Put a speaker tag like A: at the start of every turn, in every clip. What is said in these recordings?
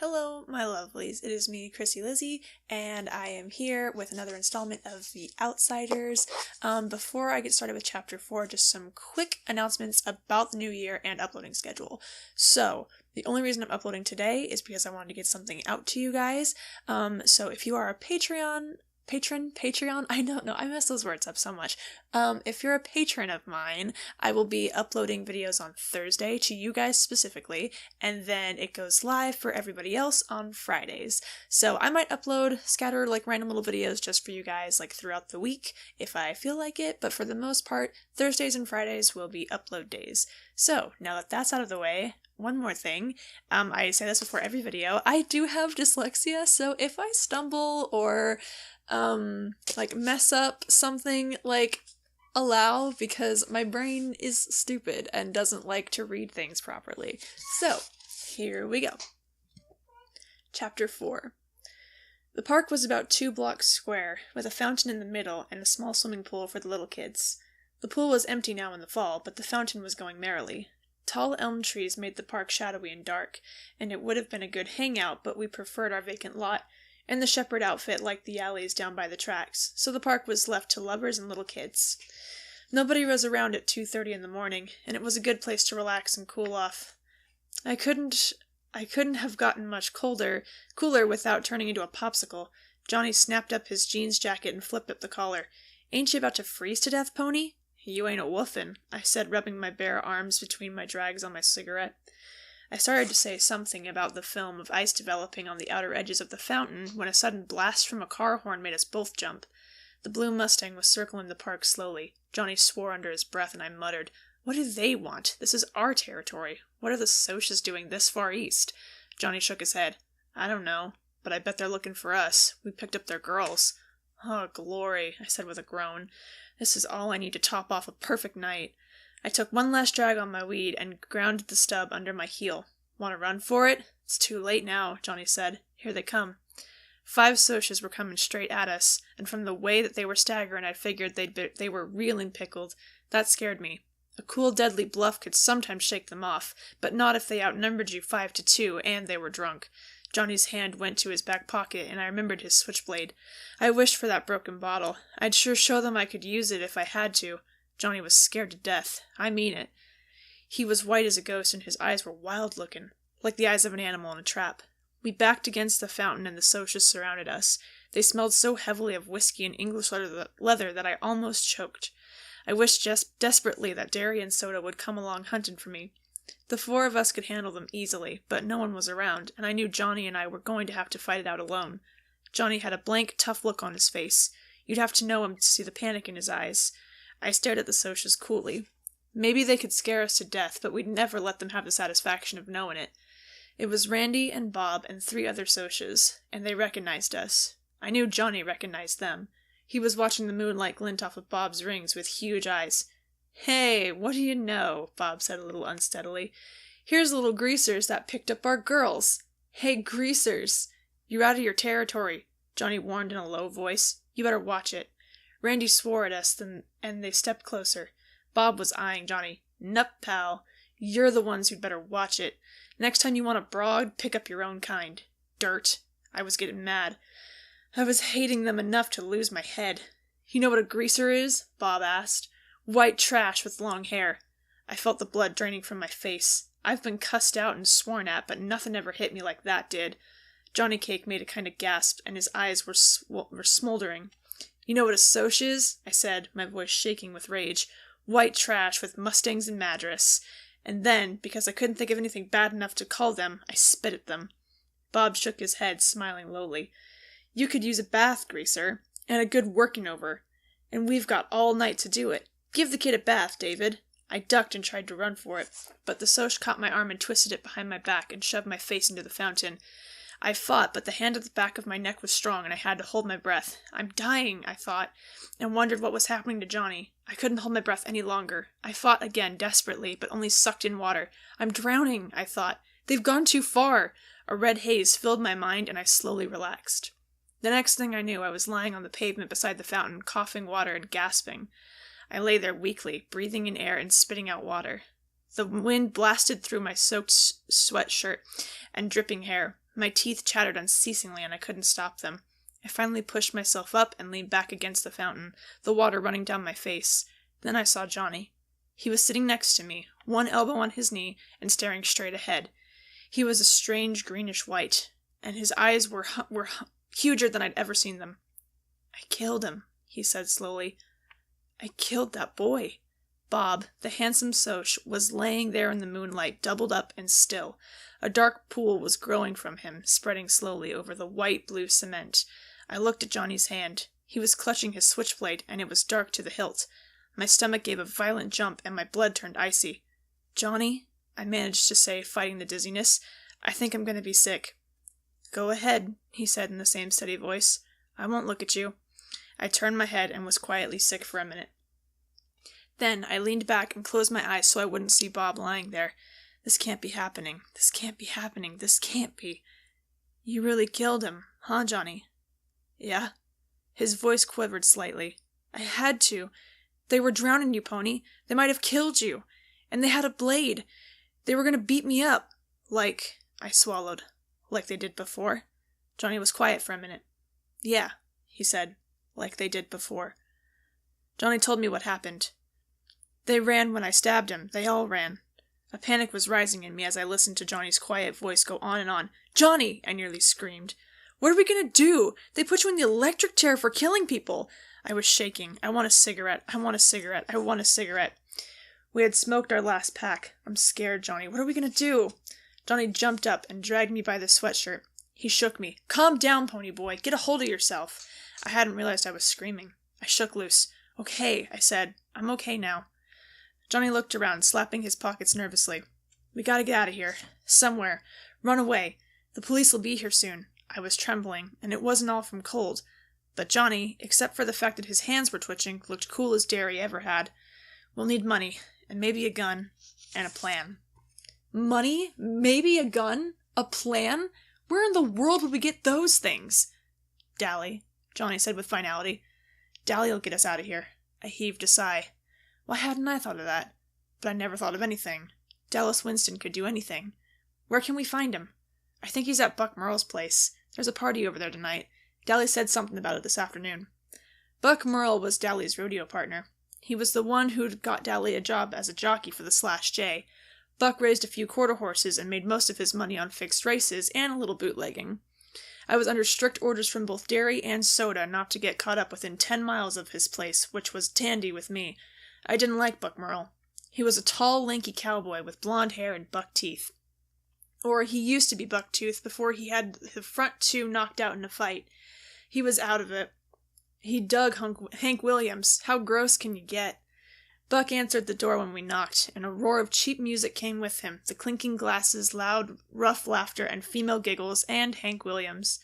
A: Hello, my lovelies. It is me, Krissy Lizzy, and I am here with another installment of The Outsiders. Before I get started with Chapter 4, just some quick announcements about the new year and uploading schedule. So, the only reason I'm uploading today is because I wanted to get something out to you guys. So if you are a Patreon, I don't know, I mess those words up so much. If you're a patron of mine, I will be uploading videos on Thursday to you guys specifically, and then it goes live for everybody else on Fridays. So I might scatter like random little videos just for you guys like throughout the week if I feel like it, but for the most part, Thursdays and Fridays will be upload days. So now that that's out of the way, one more thing, I say this before every video, I do have dyslexia, so if I stumble or like mess up something, like allow, because my brain is stupid and doesn't like to read things properly. So, here we go. Chapter 4. The park was about 2 blocks square, with a fountain in the middle and a small swimming pool for the little kids. The pool was empty now in the fall, but the fountain was going merrily. Tall elm trees made the park shadowy and dark, and it would have been a good hangout, but we preferred our vacant lot, and the shepherd outfit liked the alleys down by the tracks, so the park was left to lovers and little kids. Nobody was around at 2:30 in the morning, and it was a good place to relax and cool off. I couldn't have gotten much cooler without turning into a popsicle. Johnny snapped up his jeans jacket and flipped up the collar. "Ain't you about to freeze to death, pony?" "You ain't a woofin'," I said, rubbing my bare arms between my drags on my cigarette. I started to say something about the film of ice developing on the outer edges of the fountain when a sudden blast from a car horn made us both jump. The blue Mustang was circling the park slowly. Johnny swore under his breath, and I muttered, "What do they want? This is our territory. What are the Socias doing this far east?" Johnny shook his head. "I don't know, but I bet they're looking for us. We picked up their girls." "Oh, glory," I said with a groan. "This is all I need to top off a perfect night." I took one last drag on my weed and grounded the stub under my heel. "Want to run for it?" "It's too late now," Johnny said. "Here they come." 5 Socias were coming straight at us, and from the way that they were staggering, I figured they were reeling pickled. That scared me. A cool, deadly bluff could sometimes shake them off, but not if they outnumbered you 5-2 and they were drunk. Johnny's hand went to his back pocket, and I remembered his switchblade. I wished for that broken bottle. I'd sure show them I could use it if I had to. Johnny was scared to death. I mean it. He was white as a ghost, and his eyes were wild-looking, like the eyes of an animal in a trap. We backed against the fountain, and the Socias surrounded us. They smelled so heavily of whiskey and English leather that I almost choked. I wished just desperately that dairy and soda would come along hunting for me. The 4 of us could handle them easily, but no one was around, and I knew Johnny and I were going to have to fight it out alone. Johnny had a blank, tough look on his face. You'd have to know him to see the panic in his eyes. I stared at the Socias coolly. Maybe they could scare us to death, but we'd never let them have the satisfaction of knowing it. It was Randy and Bob and 3 other Socias, and they recognized us. I knew Johnny recognized them. He was watching the moonlight glint off of Bob's rings with huge eyes. "Hey, what do you know?" Bob said a little unsteadily. "Here's little greasers that picked up our girls." "Hey, greasers! You're out of your territory," Johnny warned in a low voice. "You better watch it." Randy swore at us, and they stepped closer. Bob was eyeing Johnny. "Nup, pal. You're the ones who'd better watch it. Next time you want a broad, pick up your own kind. Dirt." I was getting mad. I was hating them enough to lose my head. "You know what a greaser is?" Bob asked. "White trash with long hair." I felt the blood draining from my face. I've been cussed out and sworn at, but nothing ever hit me like that did. Johnny Cake made a kind of gasp, and his eyes were smoldering. "You know what a Soc is?" I said, my voice shaking with rage. "White trash with Mustangs and Madras." And then, because I couldn't think of anything bad enough to call them, I spit at them. Bob shook his head, smiling lowly. "You could use a bath, greaser, and a good working over. And we've got all night to do it. Give the kid a bath, David." I ducked and tried to run for it, but the Soc caught my arm and twisted it behind my back and shoved my face into the fountain. I fought, but the hand at the back of my neck was strong, and I had to hold my breath. "I'm dying," I thought, and wondered what was happening to Johnny. I couldn't hold my breath any longer. I fought again, desperately, but only sucked in water. "I'm drowning," I thought. "They've gone too far." A red haze filled my mind, and I slowly relaxed. The next thing I knew, I was lying on the pavement beside the fountain, coughing water and gasping. I lay there weakly, breathing in air and spitting out water. The wind blasted through my soaked sweatshirt and dripping hair. My teeth chattered unceasingly and I couldn't stop them. I finally pushed myself up and leaned back against the fountain, the water running down my face. Then I saw Johnny. He was sitting next to me, one elbow on his knee, and staring straight ahead. He was a strange greenish white, and his eyes were huger than I'd ever seen them. "I killed him," he said slowly. "I killed that boy." Bob, the handsome Soch, was laying there in the moonlight, doubled up and still. A dark pool was growing from him, spreading slowly over the white-blue cement. I looked at Johnny's hand. He was clutching his switchblade, and it was dark to the hilt. My stomach gave a violent jump, and my blood turned icy. "Johnny," I managed to say, fighting the dizziness, "I think I'm going to be sick." "Go ahead," he said in the same steady voice. "I won't look at you." I turned my head and was quietly sick for a minute. Then I leaned back and closed my eyes so I wouldn't see Bob lying there. This can't be happening. This can't be happening. This can't be. "You really killed him, huh, Johnny?" "Yeah." His voice quivered slightly. "I had to. They were drowning you, Pony. They might have killed you. And they had a blade. They were going to beat me up. Like," I swallowed, "like they did before." Johnny was quiet for a minute. "Yeah," he said, "like they did before." Johnny told me what happened. "They ran when I stabbed him. They all ran." A panic was rising in me as I listened to Johnny's quiet voice go on and on. "Johnny!" I nearly screamed. "What are we going to do? They put you in the electric chair for killing people." I was shaking. "I want a cigarette. I want a cigarette. I want a cigarette." We had smoked our last pack. "I'm scared, Johnny. What are we going to do?" Johnny jumped up and dragged me by the sweatshirt. He shook me. "Calm down, pony boy. Get a hold of yourself." I hadn't realized I was screaming. I shook loose. "Okay," I said. "I'm okay now." Johnny looked around, slapping his pockets nervously. "We gotta get out of here. Somewhere. Run away. The police will be here soon." I was trembling, and it wasn't all from cold. But Johnny, except for the fact that his hands were twitching, looked cool as dairy ever had. "We'll need money, and maybe a gun, and a plan." Money? Maybe a gun? A plan? Where in the world would we get those things? "Dally," Johnny said with finality. "Dally'll get us out of here." I heaved a sigh. Why hadn't I thought of that? But I never thought of anything. Dallas Winston could do anything. Where can we find him? "I think he's at Buck Merle's place. There's a party over there tonight. Dally said something about it this afternoon." Buck Merle was Dally's rodeo partner. He was the one who'd got Dally a job as a jockey for the Slash J. Buck raised a few quarter horses and made most of his money on fixed races and a little bootlegging. I was under strict orders from both dairy and soda not to get caught up within 10 miles of his place, which was dandy with me. I didn't like Buck Merle. He was a tall, lanky cowboy with blonde hair and buck teeth. Or he used to be buck-toothed before he had the front two knocked out in a fight. He was out of it. He dug Hank Williams. How gross can you get? Buck answered the door when we knocked, and a roar of cheap music came with him, the clinking glasses, loud, rough laughter, and female giggles, and Hank Williams.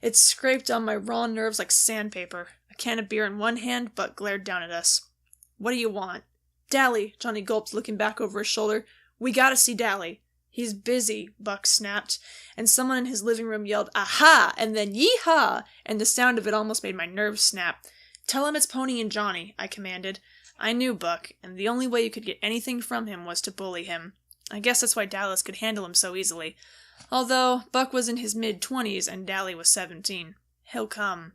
A: It scraped on my raw nerves like sandpaper. A can of beer in one hand, Buck glared down at us. "What do you want?" "Dally," Johnny gulped, looking back over his shoulder. "We gotta see Dally." "He's busy," Buck snapped, and someone in his living room yelled, "Aha!" and then "Yee-haw!" and the sound of it almost made my nerves snap. "Tell him it's Pony and Johnny," I commanded. I knew Buck, and the only way you could get anything from him was to bully him. I guess that's why Dallas could handle him so easily. Although, Buck was in his mid-20s and Dally was 17. He'll come.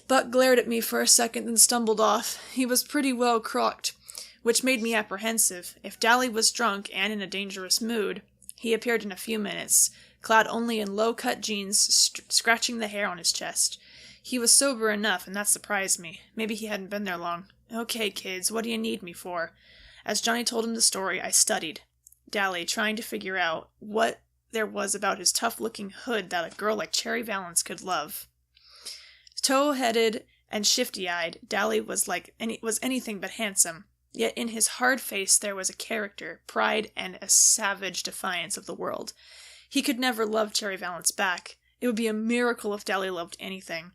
A: Buck glared at me for a second, then stumbled off. He was pretty well crocked, which made me apprehensive. If Dally was drunk and in a dangerous mood, he appeared in a few minutes, clad only in low-cut jeans, scratching the hair on his chest. He was sober enough, and that surprised me. Maybe he hadn't been there long. "Okay, kids, what do you need me for?" As Johnny told him the story, I studied Dally, trying to figure out what there was about his tough-looking hood that a girl like Cherry Valance could love. Tow-headed and shifty-eyed, Dally was anything but handsome. Yet in his hard face there was a character, pride, and a savage defiance of the world. He could never love Cherry Valance back. It would be a miracle if Dally loved anything.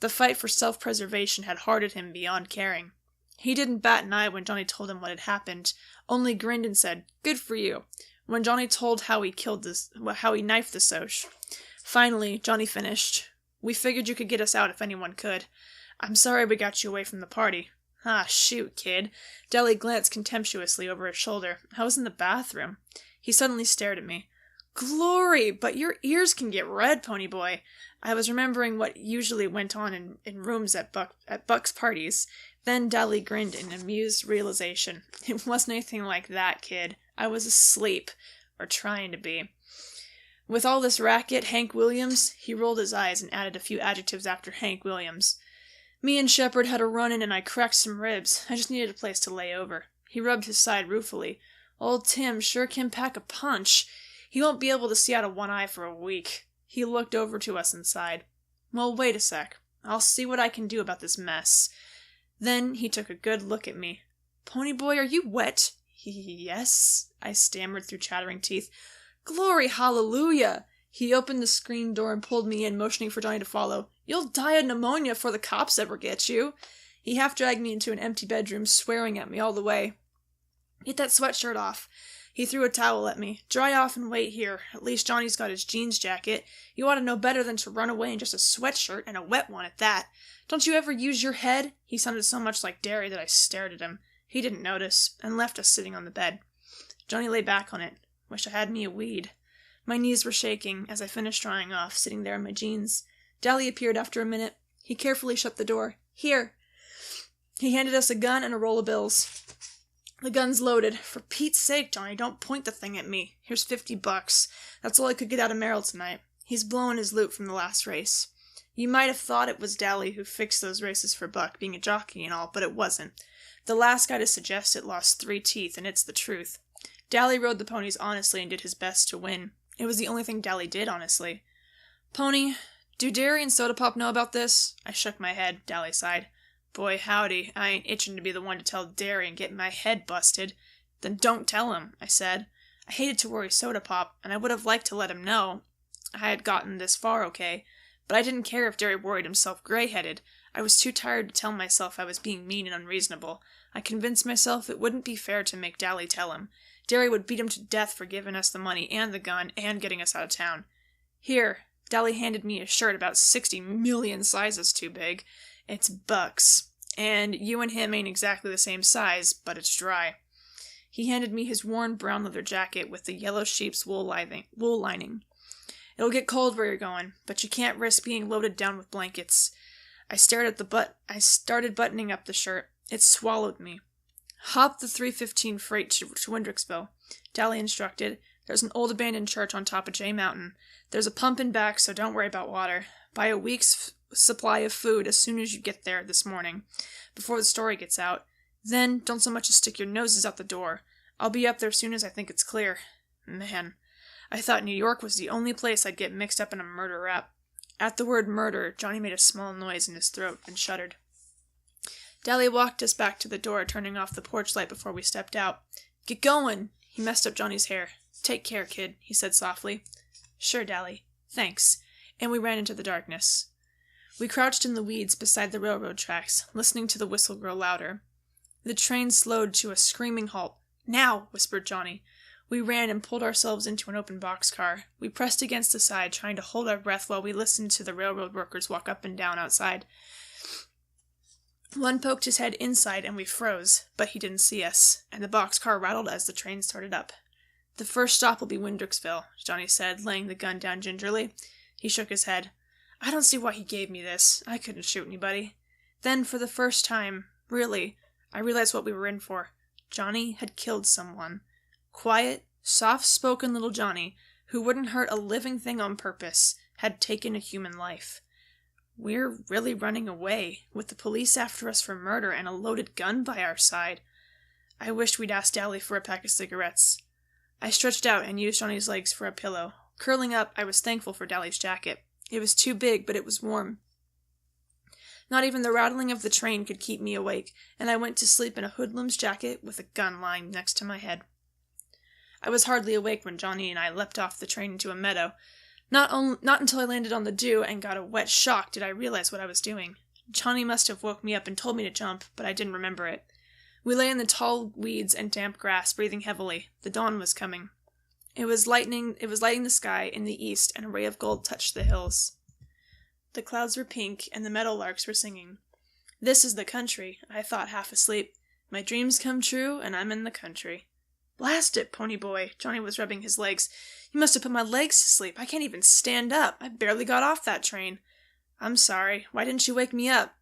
A: The fight for self-preservation had hardened him beyond caring. He didn't bat an eye when Johnny told him what had happened, only grinned and said, "Good for you," when Johnny told how he knifed the Soch. Finally, Johnny finished. "We figured you could get us out if anyone could. I'm sorry we got you away from the party." "Ah, shoot, kid." Dally glanced contemptuously over his shoulder. "I was in the bathroom." He suddenly stared at me. Glory, but your ears can get red, Ponyboy. I was remembering what usually went on in rooms at Buck's parties. Then Dally grinned in amused realization. It wasn't anything like that, kid. I was asleep. Or trying to be. With all this racket, Hank Williams, he rolled his eyes and added a few adjectives after Hank Williams. Me and Shepard had a run-in and I cracked some ribs. I just needed a place to lay over. He rubbed his side ruefully. Old Tim sure can pack a punch. He won't be able to see out of one eye for a week. He looked over to us and sighed. Well, wait a sec. I'll see what I can do about this mess. Then he took a good look at me. Ponyboy, are you wet? Yes, I stammered through chattering teeth. Glory hallelujah! He opened the screen door and pulled me in, motioning for Johnny to follow. You'll die of pneumonia before the cops ever get you. He half dragged me into an empty bedroom, swearing at me all the way. Get that sweatshirt off. He threw a towel at me. Dry off and wait here. At least Johnny's got his jeans jacket. You ought to know better than to run away in just a sweatshirt, and a wet one at that. Don't you ever use your head? He sounded so much like Derry that I stared at him. He didn't notice, and left us sitting on the bed. Johnny lay back on it. Wish I had me a weed. My knees were shaking as I finished drying off, sitting there in my jeans. Dally appeared after a minute. He carefully shut the door. Here. He handed us a gun and a roll of bills. The gun's loaded. For Pete's sake, Johnny, don't point the thing at me. Here's $50. That's all I could get out of Merrill tonight. He's blowing his loot from the last race. You might have thought it was Dally who fixed those races for Buck, being a jockey and all, but it wasn't. The last guy to suggest it lost 3 teeth, and it's the truth. Dally rode the ponies honestly and did his best to win. It was the only thing Dally did, honestly. Pony, do Derry and Soda Pop know about this? I shook my head. Dally sighed. Boy, howdy, I ain't itching to be the one to tell Derry and get my head busted. Then don't tell him, I said. I hated to worry Soda Pop, and I would have liked to let him know I had gotten this far okay, but I didn't care if Derry worried himself gray-headed. I was too tired to tell myself I was being mean and unreasonable. I convinced myself it wouldn't be fair to make Dally tell him. Derry would beat him to death for giving us the money and the gun and getting us out of town. Here, Dally handed me a shirt about 60 million sizes too big. It's Buck's, and you and him ain't exactly the same size, but it's dry. He handed me his worn brown leather jacket with the yellow sheep's wool lining. It'll get cold where you're going, but you can't risk being loaded down with blankets. I started buttoning up the shirt. It swallowed me. Hop the 3:15 freight to Windricksville, Dally instructed. There's an old abandoned church on top of J Mountain. There's a pump in back, so don't worry about water. Buy a week's supply of food as soon as you get there this morning, before the story gets out. Then, don't so much as stick your noses out the door. I'll be up there soon as I think it's clear. Man, I thought New York was the only place I'd get mixed up in a murder rap. At the word murder, Johnny made a small noise in his throat and shuddered. Dally walked us back to the door, turning off the porch light before we stepped out. Get going! He messed up Johnny's hair. Take care, kid, he said softly. Sure, Dally. Thanks. And we ran into the darkness. We crouched in the weeds beside the railroad tracks, listening to the whistle grow louder. The train slowed to a screaming halt. Now, whispered Johnny. We ran and pulled ourselves into an open boxcar. We pressed against the side, trying to hold our breath while we listened to the railroad workers walk up and down outside. One poked his head inside and we froze, but he didn't see us, and the boxcar rattled as the train started up. The first stop will be Windricksville, Johnny said, laying the gun down gingerly. He shook his head. I don't see why he gave me this. I couldn't shoot anybody. Then, for the first time, really, I realized what we were in for. Johnny had killed someone. Quiet, soft-spoken little Johnny, who wouldn't hurt a living thing on purpose, had taken a human life. We're really running away, with the police after us for murder and a loaded gun by our side. I wished we'd asked Dally for a pack of cigarettes. I stretched out and used Johnny's legs for a pillow. Curling up, I was thankful for Dally's jacket. It was too big, but it was warm. Not even the rattling of the train could keep me awake, and I went to sleep in a hoodlum's jacket with a gun lying next to my head. I was hardly awake when Johnny and I leapt off the train into a meadow. Not until I landed on the dew and got a wet shock did I realize what I was doing. Johnny must have woke me up and told me to jump, but I didn't remember it. We lay in the tall weeds and damp grass, breathing heavily. The dawn was coming. It was lighting the sky in the east, and a ray of gold touched the hills. The clouds were pink, and the meadowlarks were singing. This is the country, I thought, half asleep. My dreams come true, and I'm in the country. Blast it, Ponyboy! Johnny was rubbing his legs. You must have put my legs to sleep. I can't even stand up. I barely got off that train." "I'm sorry. Why didn't you wake me up?"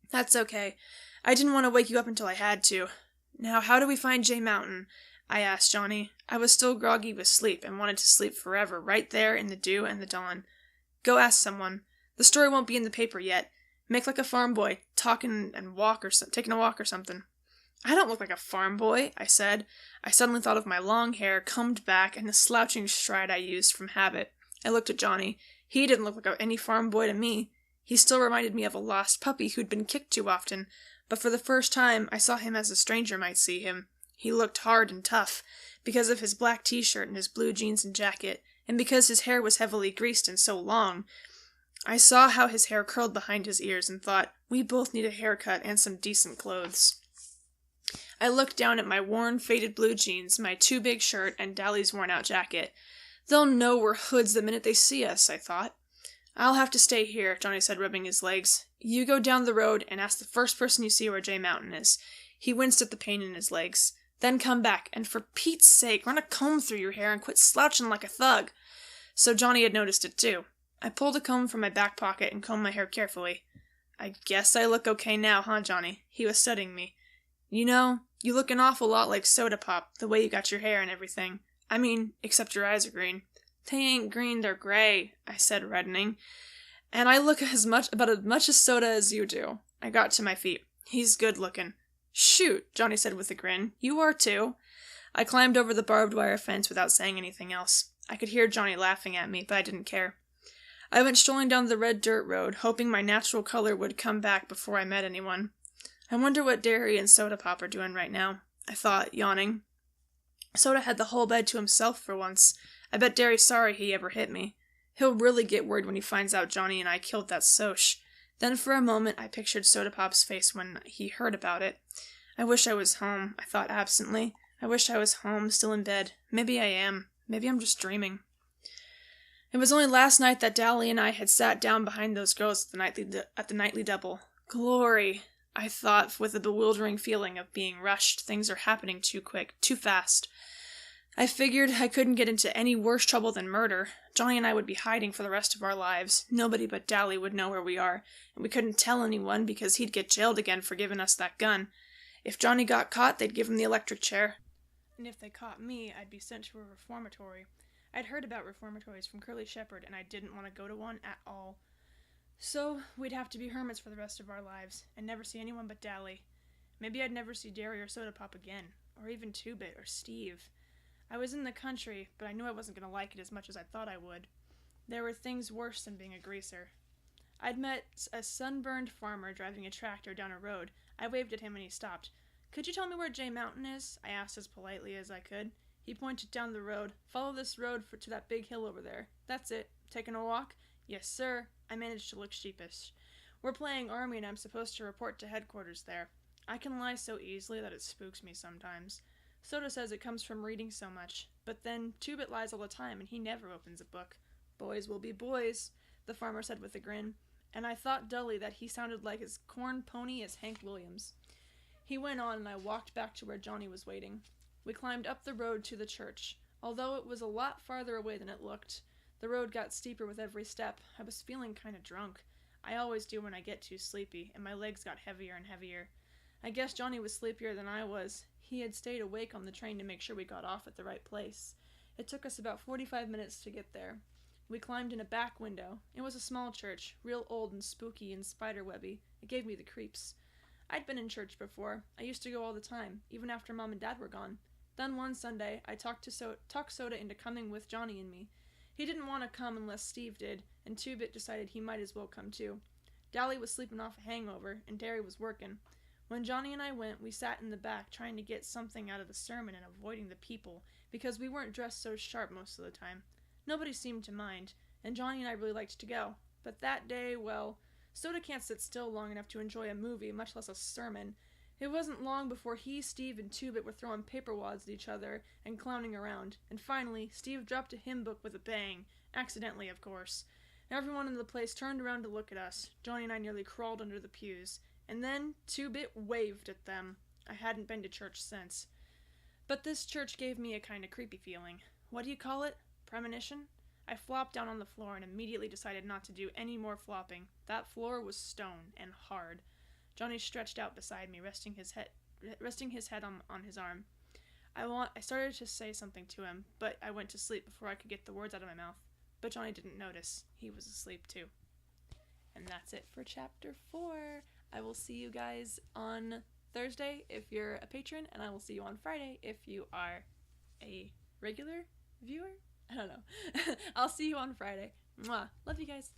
A: "That's okay. I didn't want to wake you up until I had to. Now, how do we find J Mountain?" I asked Johnny. I was still groggy with sleep and wanted to sleep forever, right there in the dew and the dawn. "Go ask someone. The story won't be in the paper yet. Make like a farm boy, taking a walk or something." "I don't look like a farm boy," I said. I suddenly thought of my long hair, combed back, and the slouching stride I used from habit. I looked at Johnny. He didn't look like any farm boy to me. He still reminded me of a lost puppy who'd been kicked too often, but for the first time I saw him as a stranger might see him. He looked hard and tough, because of his black t-shirt and his blue jeans and jacket, and because his hair was heavily greased and so long. I saw how his hair curled behind his ears and thought, we both need a haircut and some decent clothes. I looked down at my worn, faded blue jeans, my too big shirt, and Dally's worn-out jacket. They'll know we're hoods the minute they see us, I thought. "I'll have to stay here," Johnny said, rubbing his legs. "You go down the road and ask the first person you see where J Mountain is." He winced at the pain in his legs. "Then come back, and for Pete's sake, run a comb through your hair and quit slouching like a thug." So Johnny had noticed it too. I pulled a comb from my back pocket and combed my hair carefully. "I guess I look okay now, huh, Johnny?" He was studying me. "You know, you look an awful lot like Soda Pop, the way you got your hair and everything. I mean, except your eyes are green." "They ain't green, they're gray," I said, reddening. "And I look about as much as Soda as you do." I got to my feet. "He's good looking." "Shoot," Johnny said with a grin. "You are too." I climbed over the barbed wire fence without saying anything else. I could hear Johnny laughing at me, but I didn't care. I went strolling down the red dirt road, hoping my natural color would come back before I met anyone. I wonder what Derry and Soda Pop are doing right now, I thought, yawning. Soda had the whole bed to himself for once. I bet Derry's sorry he ever hit me. He'll really get worried when he finds out Johnny and I killed that Soch. Then for a moment I pictured Soda Pop's face when he heard about it. I wish I was home, I thought absently. I wish I was home, still in bed. Maybe I am. Maybe I'm just dreaming. It was only last night that Dally and I had sat down behind those girls at the nightly double. Glory! I thought, with a bewildering feeling of being rushed. Things are happening too quick, too fast. I figured I couldn't get into any worse trouble than murder. Johnny and I would be hiding for the rest of our lives. Nobody but Dally would know where we are, and we couldn't tell anyone because he'd get jailed again for giving us that gun. If Johnny got caught, they'd give him the electric chair. And if they caught me, I'd be sent to a reformatory. I'd heard about reformatories from Curly Shepherd, and I didn't want to go to one at all. So we'd have to be hermits for the rest of our lives, and never see anyone but Dally. Maybe I'd never see Derry or Soda Pop again, or even Two-Bit or Steve. I was in the country, but I knew I wasn't going to like it as much as I thought I would. There were things worse than being a greaser. I'd met a sunburned farmer driving a tractor down a road. I waved at him and he stopped. "Could you tell me where J Mountain is?" I asked as politely as I could. He pointed down the road. "Follow this road to that big hill over there. That's it. Taking a walk?" "Yes, sir." I managed to look sheepish. "We're playing Army and I'm supposed to report to headquarters there. I can lie so easily that it spooks me sometimes. Soda says it comes from reading so much, but then Two-Bit lies all the time and he never opens a book." "Boys will be boys," the farmer said with a grin, and I thought dully that he sounded like as corn pony as Hank Williams. He went on and I walked back to where Johnny was waiting. We climbed up the road to the church. Although it was a lot farther away than it looked, the road got steeper with every step. I was feeling kind of drunk. I always do when I get too sleepy, and my legs got heavier and heavier. I guess Johnny was sleepier than I was. He had stayed awake on the train to make sure we got off at the right place. It took us about 45 minutes to get there. We climbed in a back window. It was a small church, real old and spooky and spiderwebby. It gave me the creeps. I'd been in church before. I used to go all the time, even after Mom and Dad were gone. Then one Sunday, I talked Soda into coming with Johnny and me. He didn't want to come unless Steve did, and Two-Bit decided he might as well come too. Dally was sleeping off a hangover, and Derry was working. When Johnny and I went, we sat in the back trying to get something out of the sermon and avoiding the people, because we weren't dressed so sharp most of the time. Nobody seemed to mind, and Johnny and I really liked to go. But that day, well, Soda can't sit still long enough to enjoy a movie, much less a sermon. It wasn't long before he, Steve, and Two-Bit were throwing paper wads at each other and clowning around, and finally, Steve dropped a hymn book with a bang. Accidentally, of course. Everyone in the place turned around to look at us. Johnny and I nearly crawled under the pews. And then Two-Bit waved at them. I hadn't been to church since. But this church gave me a kind of creepy feeling. What do you call it?
B: Premonition? I flopped down on the floor and immediately decided not to do any more flopping. That floor was stone and hard. Johnny stretched out beside me, resting his head on his arm. I started to say something to him, but I went to sleep before I could get the words out of my mouth. But Johnny didn't notice. He was asleep too. And that's it for chapter 4. I will see you guys on Thursday if you're a patron, and I will see you on Friday if you are a regular viewer. I don't know. I'll see you on Friday. Mwah. Love you guys.